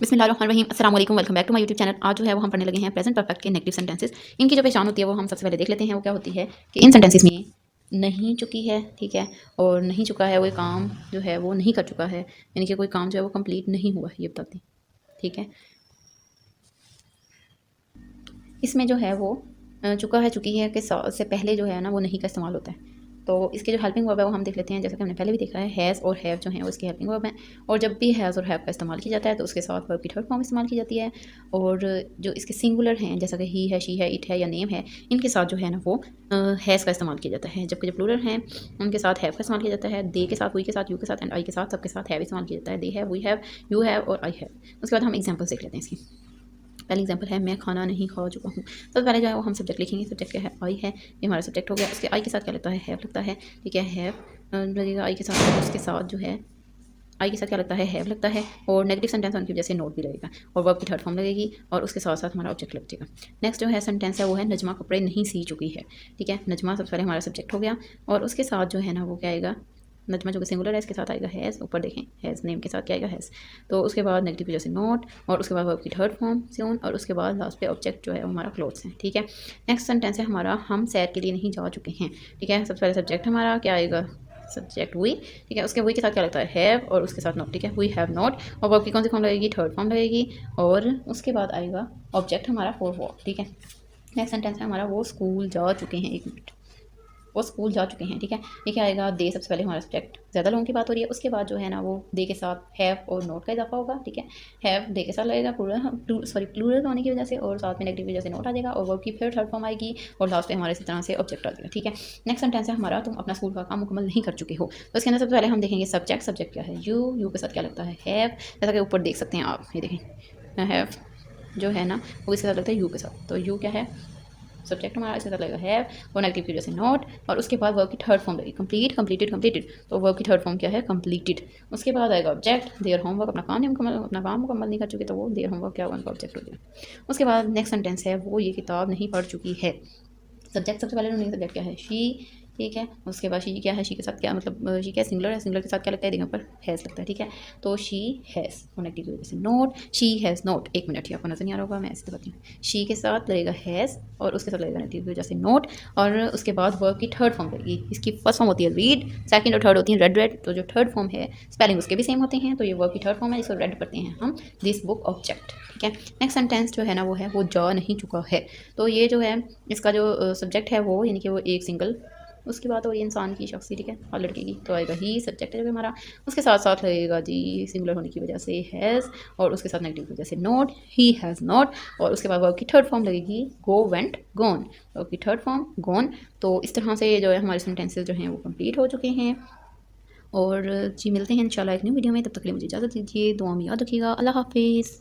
बिस्मिल्लाहिर्रहमानिर्रहीम अस्सलाम वालेकुम welcome back to my YouTube channel. आज जो है वो हम पढ़ने लगे हैं प्रेजेंट परफेक्ट के नेगेटिव सेंटेंसेस। इनकी जो पहचान होती है वो हम सबसे पहले देख लेते हैं। वो क्या होती है कि इन सेंटेंसेस में नहीं चुकी है, ठीक है, और नहीं चुका है, वो काम जो है वो नहीं कर चुका है, यानी कि कोई काम जो है वो कंप्लीट नहीं हुआ, ये बताते हैं, ठीक है। इसमें जो है वो चुका है, चुकी है के से पहले जो है ना वो नहीं का इस्तेमाल होता है। तो इसके जो हेल्पिंग वर्ब है वो हम देख लेते हैं। जैसा कि हमने पहले भी देखा है, हैज़ और हैव जो हैं वो इसके हेल्पिंग वर्ब हैं। और जब भी हैज़ और हैव का इस्तेमाल किया जाता है तो उसके साथ वर्ब की थर्ड फॉर्म इस्तेमाल की जाती है। और जो इसके सिंगुलर हैं, जैसा कि ही है, शी है, इट है या नेम है, इनके साथ जो है ना वो हैज़ का इस्तेमाल किया जाता है। जबकि जो प्लूरल हैं उनके साथ हैव का इस्तेमाल किया जाता है। दे के साथ, वी के साथ, यू के साथ एंड आई के साथ, सबके साथ हैव इस्तेमाल किया जाता है। They have, we have, you have और आई हैव। उसके बाद हम एग्जाम्पल्स देख लेते हैं इसकी। पहला एग्जांपल है, मैं खाना नहीं खा चुका हूँ। तो पहले जो है वो हम सब्जेक्ट लिखेंगे। सब्जेक्ट क्या है, आई है, ये हमारा सब्जेक्ट हो गया। उसके आई के साथ क्या लगता है, हैव लगता है, ठीक है। हैव लगेगा आई के साथ, उसके साथ जो है आई के साथ क्या लगता है, हैव लगता है। और नेगेटिव सेंटेंस होने की वजह से नोट भी लगेगा और वर्ब की थर्ड फॉर्म लगेगी और उसके साथ साथ हमारा ऑब्जेक्ट लग जाएगा। नेक्स्ट जो है सेंटेंस है वो है, नजमा कपड़े नहीं सी चुकी है, ठीक है। नजमा सबसे पहले हमारा सब्जेक्ट हो गया और उसके साथ जो है ना वो क्या आएगा, नजमा जो कि सिंगुलर है इसके साथ आएगा हैज़। ऊपर देखें, हैज़ नेम के साथ क्या आएगा, हैज़। तो उसके बाद नेगेटिव वजह से नोट और उसके बाद वर्ब की थर्ड फॉर्म सून और उसके बाद लास्ट पे ऑब्जेक्ट जो है वो हमारा क्लोथ्स है, ठीक है। नेक्स्ट सेंटेंस है हमारा, हम सैर के लिए नहीं जा चुके हैं, ठीक है। सबसे पहले सब्जेक्ट हमारा क्या आएगा, सब्जेक्ट वी, ठीक है। उसके वी के साथ क्या लगता है, हैव और उसके साथ नॉट, ठीक है। वी हैव नॉट और वर्ब की कौन सी फॉर्म लगेगी, थर्ड फॉर्म लगेगी और उसके बाद आएगा ऑब्जेक्ट हमारा फॉर वॉक, ठीक है। नेक्स्ट सेंटेंस है हमारा, वो स्कूल जा चुके हैं, एक मिनट, वो स्कूल जा चुके हैं, ठीक है। ये क्या आएगा, दे सबसे पहले हमारा सब्जेक्ट, ज़्यादा लोगों की बात हो रही है। उसके बाद जो है ना वो दे के साथ हैव और नोट का इजाफा होगा, ठीक है। हैव दे के साथ लगेगा, प्लूरल होने की वजह से, और साथ में नेगेटिव वजह से नोट आ जाएगा और वर्ब की फिर थर्ड फॉर्म आएगी और लास्ट पे हमारे इसी तरह से ऑब्जेक्ट आ जाएगा, ठीक है। नेक्स्ट सेंटेंस है हमारा, तुम अपना स्कूल का काम मुकम्मल नहीं कर चुके हो। तो इसके अंदर सबसे पहले हम देखेंगे सब्जेक्ट। सब्जेक्ट क्या है, यू के साथ क्या लगता है, हैव। जैसा कि ऊपर देख सकते हैं आप, ये देखें, हैव जो है ना वो इसके साथ लगता है यू के साथ। तो यू क्या है, सब्जेक्ट हमारा, इसके साथ लगेगा हैव और नेगेटिव की वजह से नॉट और उसके बाद वर्ब की थर्ड फॉर्म लगेगी कंप्लीट, कंप्लीटेड, कंप्लीटेड। तो वर्ब की थर्ड फॉर्म क्या है, कंप्लीटेड। उसके बाद आएगा ऑब्जेक्ट, देयर होमवर्क, अपना काम मुकम्मल नहीं कर चुके तो वो देयर होमवर्क क्या होगा, उनका ऑब्जेक्ट हो गया। उसके बाद नेक्स्ट सेंटेंस है, वो ये किताब नहीं पढ़ चुकी है। सब्जेक्ट सबसे पहले ढूंढेंगे, सब्जेक्ट क्या है, शी, ठीक है। उसके बाद शी क्या है, शी के साथ क्या मतलब, शी क्या सिंगुलर है, सिंगुलर के साथ क्या लगता है, देखिए पर हैज़ लगता है, ठीक है। तो शी हैज़ और नेगेटिव की वजह से नोट, शी हैज़ नोट। एक मिनट ही आपको नजर नहीं आ रहा होगा, मैं ऐसे बताती हूँ। शी के साथ लगेगा हैज़ और उसके साथ लगेगा नेगेटिव की वजह से नोट और उसके बाद वर्ब की थर्ड फॉर्म लगेगी। इसकी फर्स्ट फॉर्म होती है रीड, सेकंड और थर्ड होती है रेड रेड। तो जो थर्ड फॉर्म है स्पेलिंग उसके भी सेम होते हैं, तो ये वर्ब की थर्ड फॉर्म है जिसको रेड करते हैं हम, दिस बुक ऑब्जेक्ट, ठीक है। नेक्स्ट सेंटेंस जो है ना वो है, वो जा नहीं चुका है। तो ये जो है इसका जो सब्जेक्ट है वो, यानी कि वो एक सिंगल उसकी बात हो रही है, इंसान की, शख्स की, ठीक है, और लड़के की। तो आएगा ही, सब्जेक्ट है जो हमारा। उसके साथ साथ लगेगा जी सिंगुलर होने की वजह से हैज़ और उसके साथ नेगेटिव की वजह से नोट, ही हैज़ नॉट और उसके बाद वर्ब की थर्ड फॉर्म लगेगी गो वेंट गॉन, वर्ब की थर्ड फॉर्म गॉन। तो इस तरह से जो है हमारे सेंटेंसेस जो हैं वो कंप्लीट हो चुके हैं। और जी मिलते हैं इंशाल्लाह एक न्यू वीडियो में, तब तक के लिए मुझे इजाज़त दीजिए, दुआ में याद रखिएगा, अल्लाह हाफिज़।